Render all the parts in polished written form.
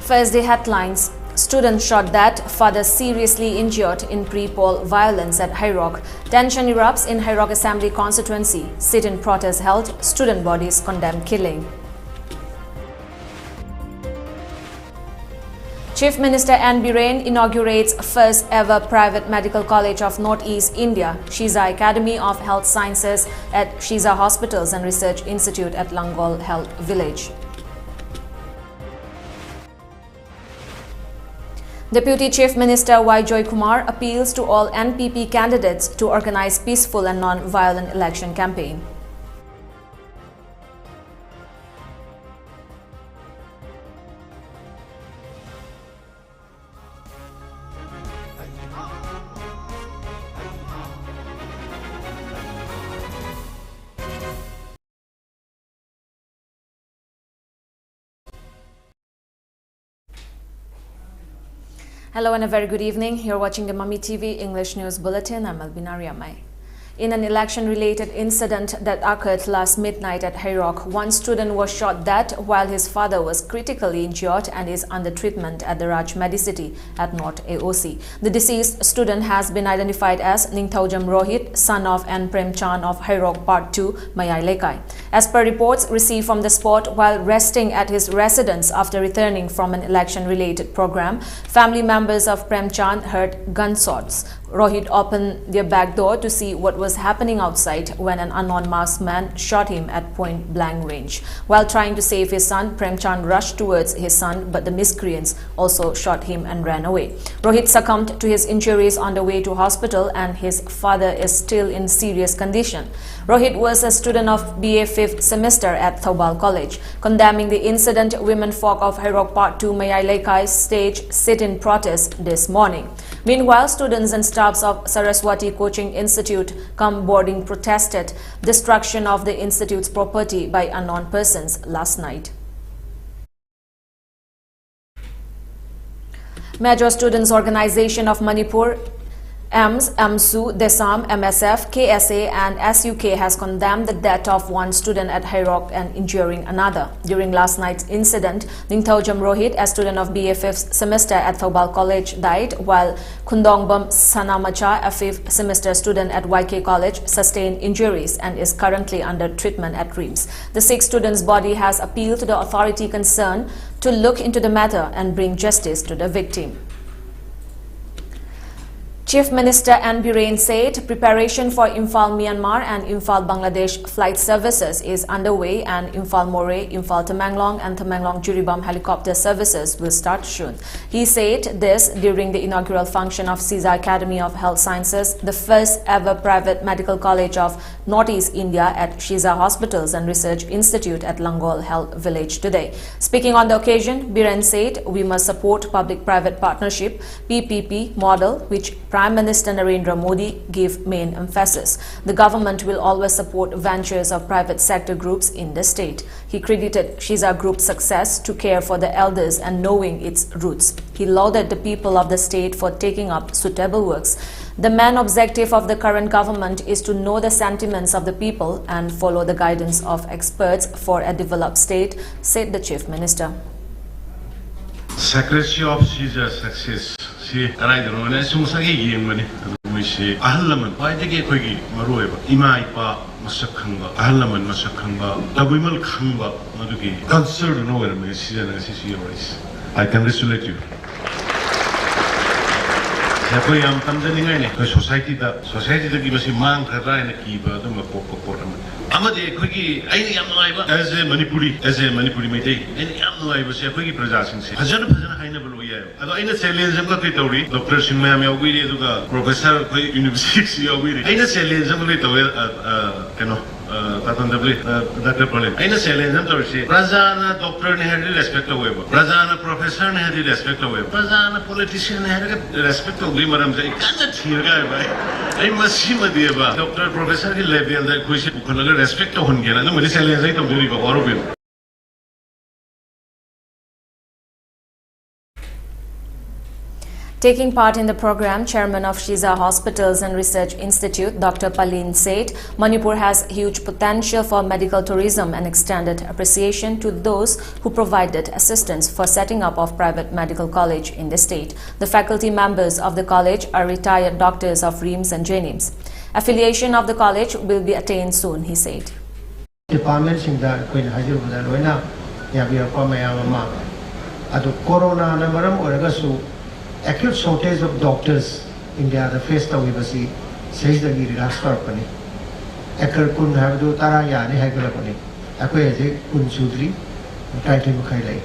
First day headlines. Student shot dead, father seriously injured in pre-poll violence at High Rock. Tension erupts in High Rock Assembly constituency. Sit-in protest held. Student bodies condemn killing. Chief Minister N. Biren inaugurates first ever private medical college of Northeast India, Shiza Academy of Health Sciences at Shiza Hospitals and Research Institute at Langol Health Village. Deputy Chief Minister Y. Joy Kumar appeals to all NPP candidates to organize peaceful and non-violent election campaign. Hello and a very good evening. You're watching the Mami TV English News Bulletin. I'm ALBINA RIAMEI. In an election-related incident that occurred last midnight at High Rock, one student was shot dead while his father was critically injured and is under treatment at the Raj Medicity at North AOC. The deceased student has been identified as Ningthaujam Rohit, son of N. Premchand of High Rock Part 2, Mayai Lekai. As per reports received from the spot while resting at his residence after returning from an election-related program, family members of Premchand heard gunshots. Rohit opened their back door to see what was happening outside when an unknown masked man shot him at point-blank range. While trying to save his son, Premchand rushed towards his son, but the miscreants also shot him and ran away. Rohit succumbed to his injuries on the way to hospital and his father is still in serious condition. Rohit was a student of BA 5th semester at Thobal College. Condemning the incident, women folk of High Rock Part 2 Mayai Lekai staged sit-in protest this morning. Meanwhile, students and staffs of Saraswati Coaching Institute come boarding protested destruction of the institute's property by unknown persons last night. Major Students Organization of Manipur, AMS, AMSU, DESAM, MSF, KSA and SUK has condemned the death of one student at High Rock and injuring another. During last night's incident, Ningthaujam Rohit, a student of BA 5th semester at Thobal College, died, while Khundongbam Sanamacha, a 5th semester student at YK College, sustained injuries and is currently under treatment at RIMS. The 6 students' body has appealed to the authority concerned to look into the matter and bring justice to the victim. Chief Minister N. Biren said preparation for Imphal Myanmar and Imphal Bangladesh flight services is underway and Imphal More, Imphal Tamenglong and Tamenglong Juribam helicopter services will start soon. He said this during the inaugural function of Shiza Academy of Health Sciences, the first ever private medical college of Northeast India at Shiza Hospitals and Research Institute at Langol Health Village today. Speaking on the occasion, Biren said we must support public-private partnership PPP model, which Prime Minister Narendra Modi gave main emphasis. The government will always support ventures of private sector groups in the state. He credited Shiza Group's success to care for the elders and knowing its roots. He lauded the people of the state for taking up suitable works. The main objective of the current government is to know the sentiments of the people and follow the guidance of experts for a developed state, said the Chief Minister. Secretary of Shiza success. Taraydaroone sungsage yengmani muisi ahallaman paidege khogi maroeba ima ipa masak khangba ahallaman masak khangba tabuimal khangba madugi concern no where me season is. I congratulate you. Sako yam tamjaningai ne society da gi masi mang khara ina kiba dum ko amade khogi aini yam noiba as a manipuri meitei aini yam noiba se khogi praja sing se phajana haina bulu yayo ado aina challenge am ka kai tauri Dr. Singh ma'am yawiri aduga professor khoi university yawiri aina challenge am le tawe kano tatandabli Dr. Paul aina challenge am tauri prajana doctor ne hadi respect away prajana professor ne hadi respect away prajana politician ne hadi respect away maram jai kana thirga bhai ai masima dieba doctor professor ki level da khoi se kholaga respect hon gena na mari challenge ai tauri ba aro bin. Taking part in the program, Chairman of Shiza Hospitals and Research Institute, Dr. Palin said, Manipur has huge potential for medical tourism and extended appreciation to those who provided assistance for setting up of private medical college in the state. The faculty members of the college are retired doctors of RIAMEI and JNIMS. Affiliation of the college will be attained soon, he said. Departments in the Corona number acute shortage of doctors in the face of Vivasi says the Rastar Pani. Ekar Kun have do Taraya, Hagalapani, Aquazi, Kun Sudri, Titan Mukailai.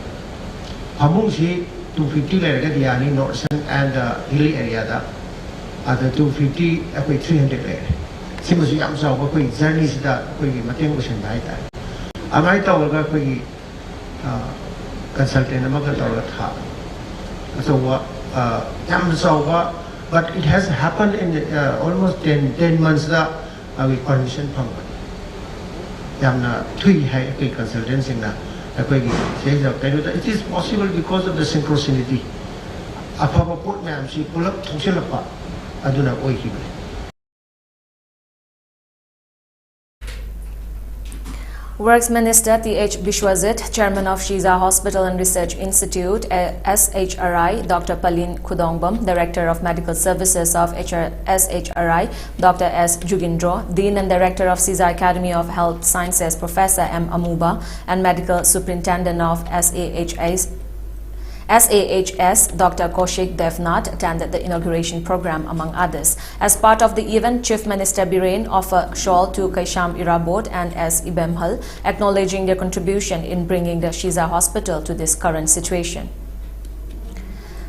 Hamungsi 250 Lergadiani, Northern and hilly area, other 250, 300 layer. Simus Yamsa, Zernis, the Matingus and Daita. Amaita Olga consultant, Amaka. So, but it has happened in almost 10 months that we permission from Yamna 3 high consultants in the it is possible because of the synchronicity. Apapa put ma'am, she pull up Tushilapa, Aduna Oikibe. Works Minister T.H. Bishwazit, Chairman of Shiza Hospital and Research Institute, SHRI, Dr. Palin Khudongbam, Director of Medical Services of SHRI, Dr. S. Jugindro, Dean and Director of Shiza Academy of Health Sciences, Professor M. Amuba, and Medical Superintendent of SAHS, Dr. Kaushik Devnath, attended the inauguration program, among others. As part of the event, Chief Minister Biren offered shawl to Kaisham Irabot and S. Ibemhal, acknowledging their contribution in bringing the Shiza Hospital to this current situation.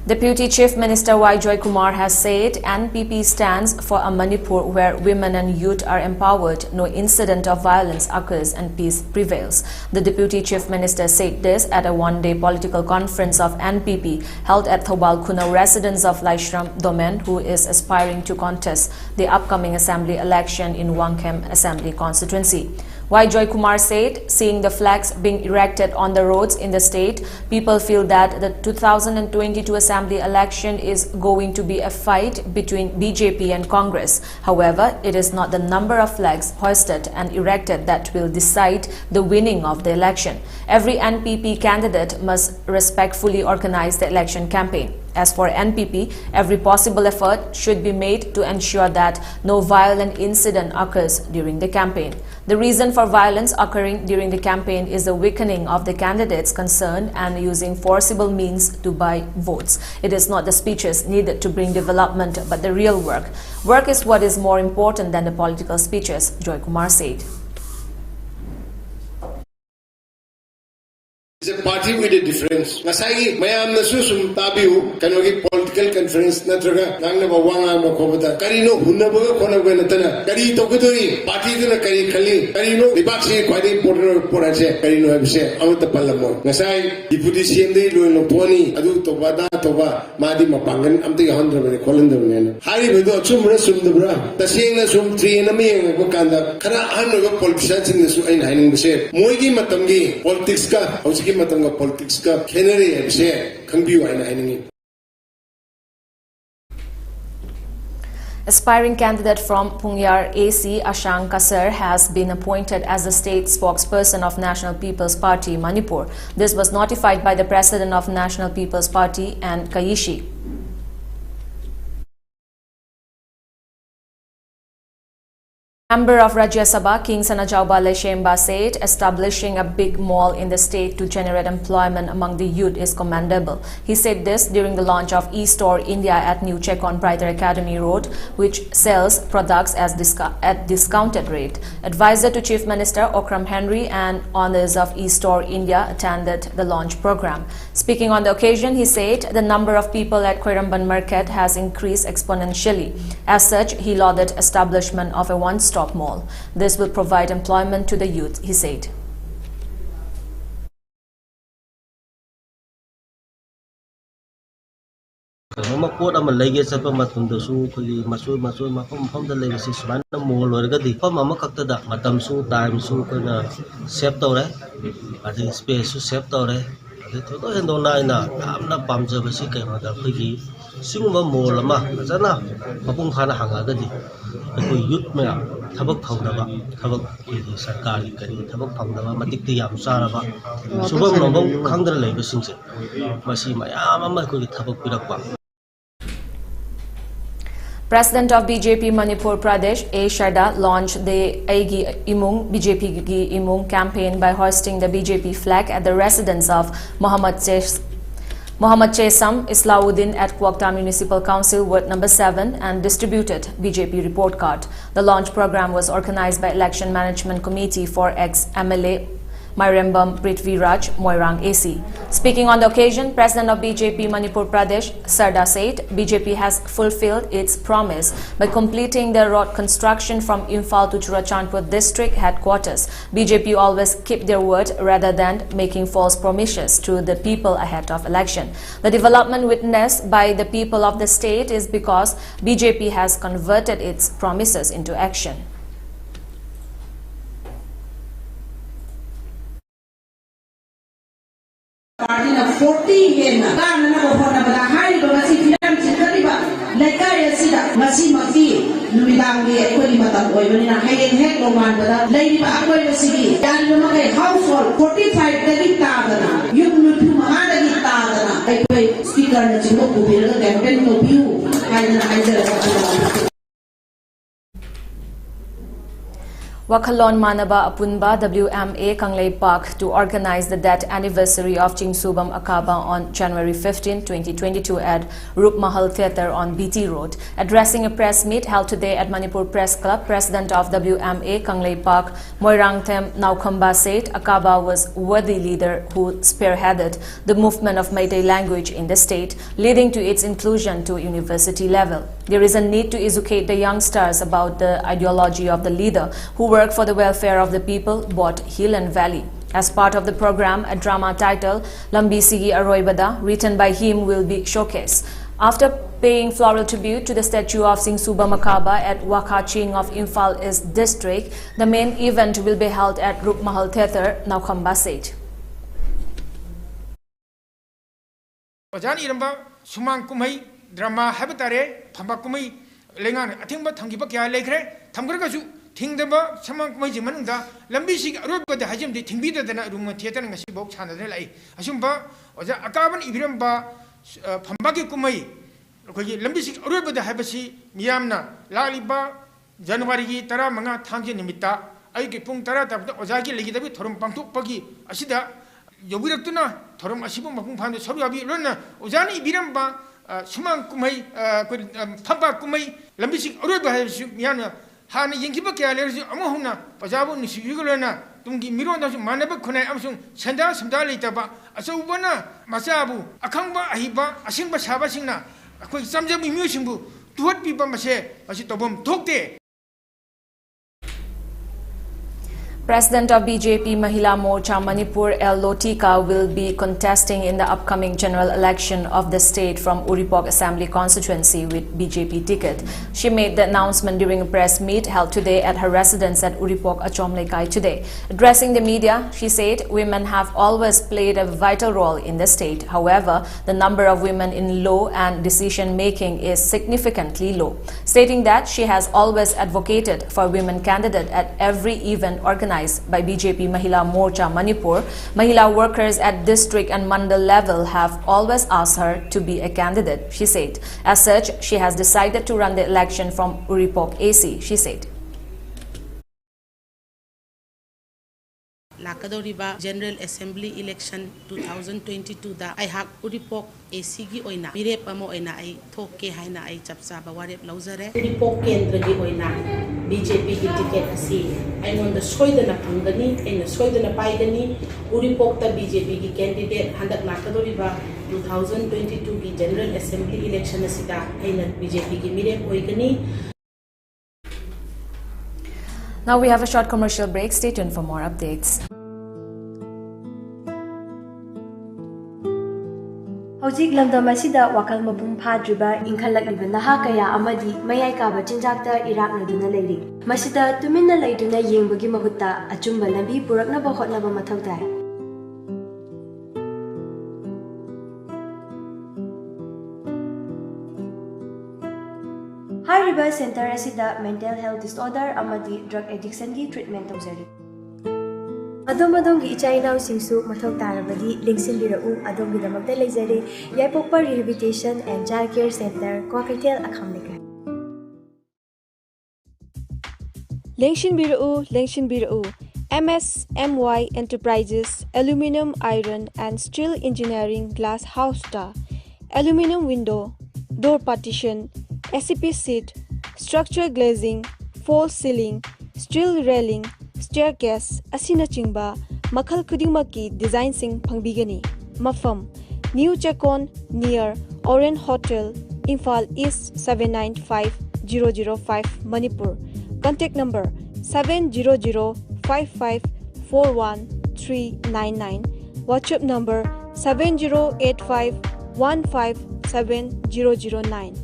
Deputy Chief Minister Y. Joy Kumar has said NPP stands for a Manipur where women and youth are empowered, no incident of violence occurs and peace prevails. The Deputy Chief Minister said this at a one-day political conference of NPP held at Thobal Khuna residence of Laishram Domen, who is aspiring to contest the upcoming assembly election in Wangkhem Assembly constituency. Y. Joy Kumar said, seeing the flags being erected on the roads in the state, people feel that the 2022 assembly election is going to be a fight between BJP and Congress. However, it is not the number of flags hoisted and erected that will decide the winning of the election. Every NPP candidate must respectfully organize the election campaign. As for NPP, every possible effort should be made to ensure that no violent incident occurs during the campaign. The reason for violence occurring during the campaign is the weakening of the candidates concerned and using forcible means to buy votes. It is not the speeches needed to bring development, but the real work. Work is what is more important than the political speeches, Joy Kumar said. It's a party with a difference. Nasagi, mayam nasusum tabiu, kanogi political conference natraga, nangna bawanga makobata, karino, hunabaga konaga natana, kari tokudori, party na kari kali, karino, dibaksi quite important porache, karino habse, amata palamo. Nasai, deputy CM de Luino Pony, Adu Tobada Toba, Madi Mapangan, I'm the 100 Colin. Hari Vido, Sumra Sumdabra, the Sina Sum 3 and a million Wakanda, Kana Hanoga politicians in the Suin Haining the shape. Moigi Matangi, politics ka, Matanga politics ka Henry and share can be one. Aspiring candidate from Pungyar AC Ashang Kasar has been appointed as the state spokesperson of National People's Party Manipur. This was notified by the president of National People's Party and Kaishi. Member of Rajya Sabha King Sanajauba Leshemba said establishing a big mall in the state to generate employment among the youth is commendable. He said this during the launch of eStore India at New Chekon Brighter Academy Road, which sells products at discounted rate. Advisor to Chief Minister Okram Henry and owners of eStore India attended the launch program. Speaking on the occasion, he said the number of people at Koiramban Market has increased exponentially. As such, he lauded establishment of a one-stop mall. This will provide employment to the youth, he said. Mapot ama lagi sa pamatunda su kuli masu mafam da lagi si sman na mo lorga di pa mama kakta da matam su time su kana save tore ati space su save tore ati to hendo na ina amna pamja basi kai ma da khigi ꯁꯤꯒꯨꯝꯕ mall ꯑꯃ ꯐꯖꯅ ꯃꯄꯨꯡ ꯐꯥꯅ ꯍꯥꯡꯉꯒꯗꯤ ꯑꯩꯈꯣꯏ ꯌꯨꯠ ꯃꯌꯥꯝ ꯊꯕꯛ ꯐꯪꯗꯕ ꯊꯕꯛ ꯁꯔꯀꯥꯔꯒꯤ ꯀꯔꯤ ꯊꯕꯛ ꯐꯪꯗꯕ ꯃꯇꯤꯛꯇꯤ ꯌꯥꯝ ꯆꯥꯔꯕ ꯁꯨꯐꯝ ꯅꯣꯝꯐꯝ ꯈꯪꯗꯅ ꯂꯩꯕꯁꯤꯡꯁꯦ ꯃꯁꯤ ꯃꯌꯥꯝ ꯑꯃ ꯑꯩꯈꯣꯏꯒꯤ ꯊꯕꯛ ꯄꯤꯔꯛꯄ. President of BJP Manipur Pradesh, A. Sharda, launched the Aigi Imung BJP Gi Imung campaign by hoisting the BJP flag at the residence of Mohammad Chesam Islauddin at Kuokta Municipal Council, Ward Number 7, and distributed BJP report card. The launch program was organized by Election Management Committee for ex-MLA Mairembam Prithviraj Moirang AC. Speaking on the occasion, President of BJP Manipur Pradesh, Sarda, said BJP has fulfilled its promise by completing the road construction from Imphal to Churachandpur district headquarters. BJP always keep their word rather than making false promises to the people ahead of election. The development witnessed by the people of the state is because BJP has converted its promises into action. Party na 40 hena kana na ko na bala hari ko masi filam chikari ba laikai asida masi mati numidang gi ekoi matam oi bani na hayen hek lo man bala lai ba akoi masigi yan no makai household 45 dagi ta dana yum nu thu ma dagi ta dana ekoi speaker na chimo ku bira ga campaign to view haina haidara ka Wakhalon Manaba Apunba WMA Kanglei Park to organize the death anniversary of Chingsubam Akaba on January 15, 2022 at Rup Mahal Theatre on BT Road. Addressing a press meet held today at Manipur Press Club, President of WMA Kanglei Park Moirangthem Naukhamba said Akaba was a worthy leader who spearheaded the movement of Meitei language in the state, leading to its inclusion to university level. There is a need to educate the youngsters about the ideology of the leader who worked for the welfare of the people, both hill and valley. As part of the program, a drama titled Lambi Sigi Aroibada, written by him, will be showcased. After paying floral tribute to the statue of Singsuba Makaba at Wakaching of Imphal East District, the main event will be held at Rup Mahal Theatre, Naukhamba said. Sumang kumai drama habatare thamba kumai lengan athingba thangiba kya lekre thamgra ju thingdaba samang kumai jimanungda lambi sig aroba da hajim de thingbi da na room theater ngasi bok chana de lai asumba oja akaban ibiramba phamba ki kumai ko lambi sig aroba da habasi miyamna laliba January gi tara manga thangje nimitta ai ki pung tara ta oja ki legi da bi thorum pangthuk pagi asida yobiratuna thorum asibu mapung phamde sobi abi lonna ojani ibiramba Sumang kumai Pamba kumai Lambisik Uruba Yana Hana Yankibaka Amahuna Pajabu Nishigulana Tungi Mirona Manaba Kuna Amsung Sanda Sandali Taba Asubana Masabu Akamba Ahiba Asimba Sabasina a quick Samjabi Musimbu to what people must say Asitobum Tokte. President of BJP Mahila Morcha Manipur L. Lotika will be contesting in the upcoming general election of the state from Uripok Assembly constituency with BJP ticket. She made the announcement during a press meet held today at her residence at Uripok Achomlekai today. Addressing the media, she said women have always played a vital role in the state. However, the number of women in law and decision making is significantly low, stating that she has always advocated for women candidates at every event organized by BJP Mahila Morcha Manipur. Mahila workers at district and mandal level have always asked her to be a candidate, she said. As such, she has decided to run the election from Uripok AC, she said. Lakadoriba General Assembly Election 2022 da I have Uripok AC gi oina mirep amo oina ai thokke haina ai chapsa ba warep lauzare Uripok kendra gi oina BJP gi ticket asi ai on the soidana phangani aina soidana paigani Uripok ta BJP gi candidate handak lakadoriba 2022 gi General Assembly Election asida aina BJP gi mirep oigani. Now we have a short commercial break. Stay tuned for more updates. Hojik lamdam asida wakal mapung phadriba inkhalakliba naha kaya amadi mayai kaba chinjakta iraknaduna leiri. Masida tuminna leiduna yengbagi mahutta achumba lambi puraknaba hotnaba mathau tai. Hariba Center asida mental health disorder amadi drug addiction gi treatment tawjari. Adom-adom gi ichai nau singsu mathau tarabadi lengsinbirau adom gi damakta leijare Yaipokpa Rehabilitation and Child Care Center Kwakaitel akhamnika. Lengshinbirau MSMY Enterprises Aluminum Iron and Steel Engineering Glass House ta aluminum window, door partition, SCP seat, structure glazing, false ceiling, steel railing, staircase asinachingba makhal khudimaki design sing phangbigani. Mafam New Chakon near Oren Hotel, Imphal East 795005 Manipur. Contact number 70055413999. WhatsApp number 7085157009.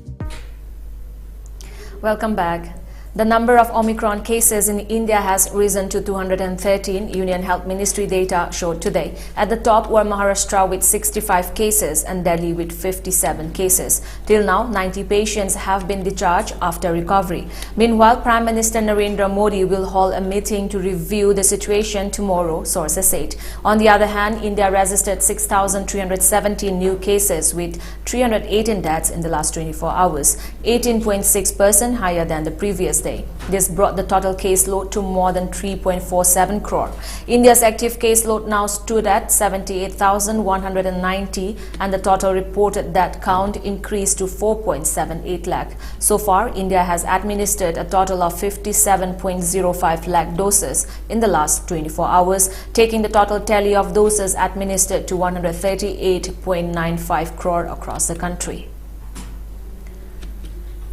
Welcome back. The number of Omicron cases in India has risen to 213, Union Health Ministry data showed today. At the top were Maharashtra with 65 cases and Delhi with 57 cases. Till now, 90 patients have been discharged after recovery. Meanwhile, Prime Minister Narendra Modi will hold a meeting to review the situation tomorrow, sources said. On the other hand, India registered 6,317 new cases with 318 deaths in the last 24 hours, 18.6% higher than the previous day. This brought the total caseload to more than 3.47 crore. India's active caseload now stood at 78,190 and the total reported death count increased to 4.78 lakh. So far, India has administered a total of 57.05 lakh doses in the last 24 hours, taking the total tally of doses administered to 138.95 crore across the country.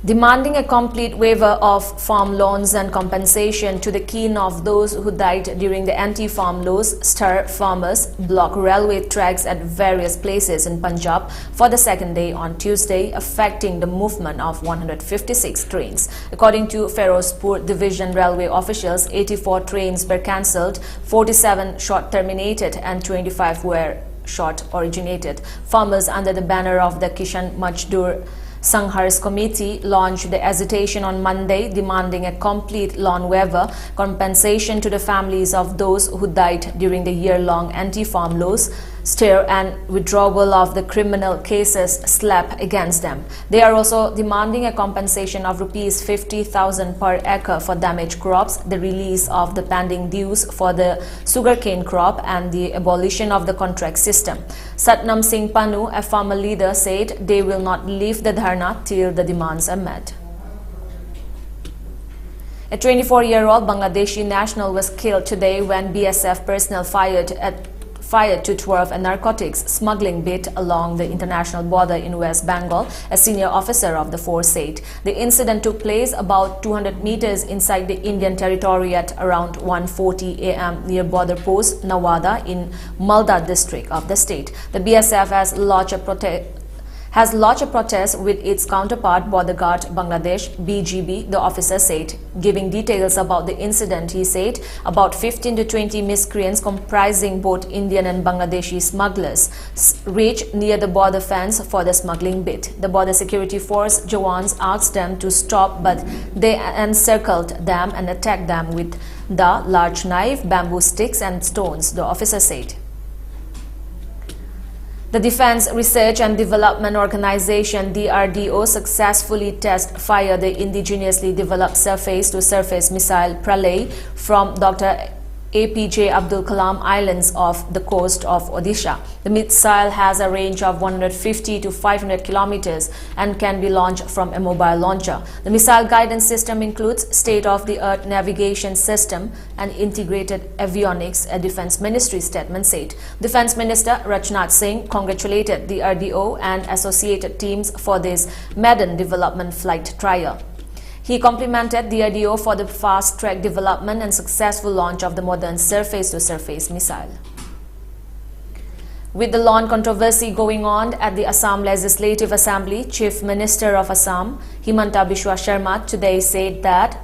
Demanding a complete waiver of farm loans and compensation to the kin of those who died during the anti-farm laws stir farmers block railway tracks at various places in Punjab for the second day on Tuesday, affecting the movement of 156 trains. According to Ferozpur Division Railway officials, 84 trains were cancelled, 47 short terminated and 25 were short originated. Farmers under the banner of the Kishan Majdoor Sanghars Committee launched the agitation on Monday, demanding a complete loan waiver, compensation to the families of those who died during the year-long anti-farm laws, stir and withdrawal of the criminal cases slapped against them. They are also demanding a compensation of Rs 50,000 per acre for damaged crops, the release of the pending dues for the sugarcane crop and the abolition of the contract system. Satnam Singh Panu, a farmer leader, said they will not leave the dharna till the demands are met. A 24-year-old Bangladeshi national was killed today when BSF personnel fired to 12 a narcotics smuggling bit along the international border in West Bengal, a senior officer of the force said. The incident took place about 200 meters inside the Indian territory at around 1:40 a.m. near border post Nawada in Malda district of the state. The BSF has lodged a protest with its counterpart Border Guard Bangladesh BGB, the officer said. Giving details about the incident, he said about 15 to 20 miscreants comprising both Indian and Bangladeshi smugglers reached near the border fence for the smuggling bit. The border security force Jawans asked them to stop, but they encircled them and attacked them with the large knife, bamboo sticks and stones, the officer said. The Defense Research and Development Organization DRDO successfully test-fired the indigenously developed surface-to-surface missile Pralay from Dr. APJ Abdul Kalam Islands off the coast of Odisha. The missile has a range of 150 to 500 kilometers and can be launched from a mobile launcher. The missile guidance system includes state-of-the-art navigation system and integrated avionics, a Defense Ministry statement said. Defense Minister Rajnath Singh congratulated the RDO and associated teams for this maiden development flight trial. He complimented the RDO for the fast-track development and successful launch of the modern surface-to-surface missile. With the launch controversy going on at the Assam Legislative Assembly, Chief Minister of Assam, Himanta Biswa Sharma, today said that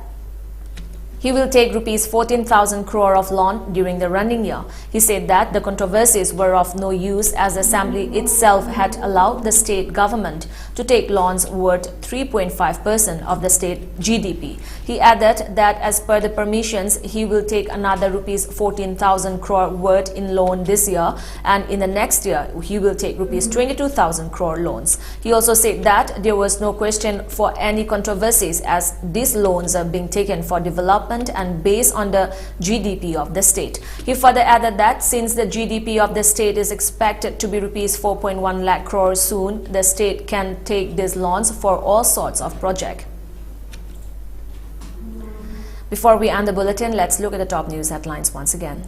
He will take rupees 14,000 crore of loan during the running year. He said that the controversies were of no use as the assembly itself had allowed the state government to take loans worth 3.5% of the state GDP. He added that as per the permissions, he will take another rupees 14,000 crore worth in loan this year, and in the next year he will take rupees 22,000 crore loans. He also said that there was no question for any controversies as these loans are being taken for development and based on the GDP of the state. He further added that since the GDP of the state is expected to be rupees 4.1 lakh crore soon, the state can take these loans for all sorts of projects. Before we end the bulletin, let's look at the top news headlines once again.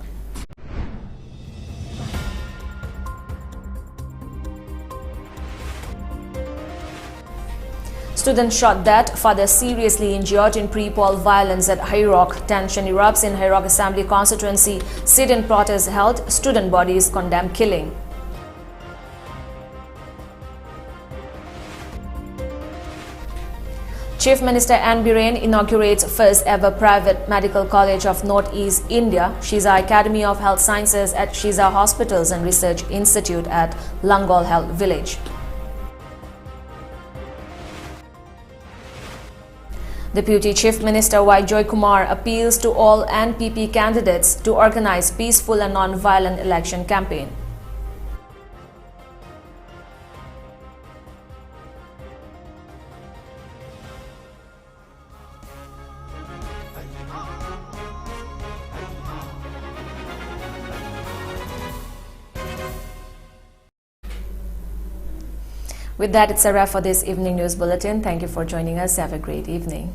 Student shot dead, father seriously injured in pre-poll violence at High Rock. Tension erupts in High Rock Assembly constituency. Sit-in protest held. Student bodies condemn killing. Chief Minister N. Biren inaugurates first ever private medical college of Northeast India, Shiza Academy of Health Sciences at Shiza Hospitals and Research Institute at Langol Health Village. Deputy Chief Minister Y. Joy Kumar appeals to all NPP candidates to organize peaceful and non-violent election campaign. With that, it's a wrap for this evening news bulletin. Thank you for joining us. Have a great evening.